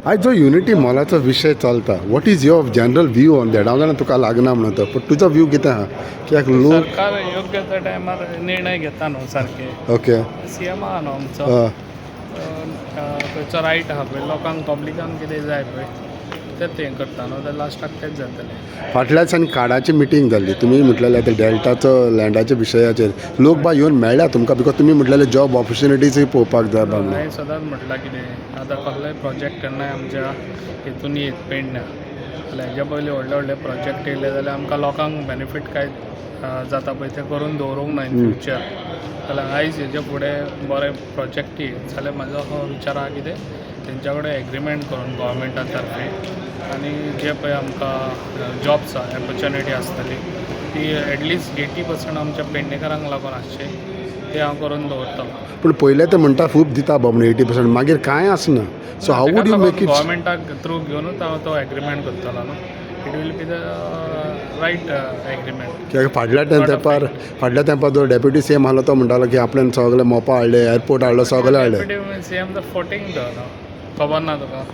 आज जो युनिटी मॉलाचो विशय चलता, what is your general view on that? हांव जाणा तुका लागना म्हणून तो, पूण तुजो व्यू कितें आहा? कित्याक लोक सरकार योग्य त्या टायमार निर्णय घेता न्हू सारके. ओके सीएम आहा न्हू आमचो, खंयचो रायट आहा पळय, लोकांक पब्लिकांक कितें जाय पळय तें हें करता न्हू, तर लास्टाक तेंच जातलें. फाटल्या दिसांनी कार्डाची मिटींग जाल्ली, तुमी म्हटलेलें ते डेल्टाचो लँडाच्या विशयाचेर लोक बा येवन मेळ्ळ्या तुमकां? बिकॉज तुमी म्हटलेलें जॉब ऑपॉर्च्युनिटीजूय पळोवपाक जाय बा म्हणून. हांवें सदांच म्हटलां कितें आतां कसलोय प्रोजेक्ट केन्नाय आमच्या हितून येत पेडण्या जाल्यार हेज्या पयलीं व्हडले व्हडले प्रोजेक्ट येयले जाल्यार आमकां लोकांक बेनिफीट कांय जाता पळय तें करून दवरूंक ना इन फ्युचर. जाल्यार आयज हेजे फुडें बरे प्रोजेक्ट येत जाल्यार म्हाजो हो विचार आहा कितें तेंच्या कडेन एग्रीमेंट करून गोवोरमेंटा तर्फे आनी जे पळय आमकां जॉब्स आहा ऑपॉर्च्युनिटी आसतली ती एटलिस्ट 80% आमच्या पेडणेकारांक लागून आसची ते हांव करून दवरतलो. पूण पयले ते म्हणटा खूब दिता बा म्हणून 80%, मागीर कांय आसना. So how would you make it? गोवोरमेंटाक थ्रू घेवनूच हांव तो एग्रीमेंट करतलो न्हू. It will be the right agreement. कित्याक फाटल्या तेंपार जो डेप्युटी सीएम आहलो तो म्हणटालो की आपल्यान सगळे मोपा हाडले, एअरपोर्ट हाडलो, सगळे हाडले. सीएम द फोटींग न्हू, खबर ना तुका?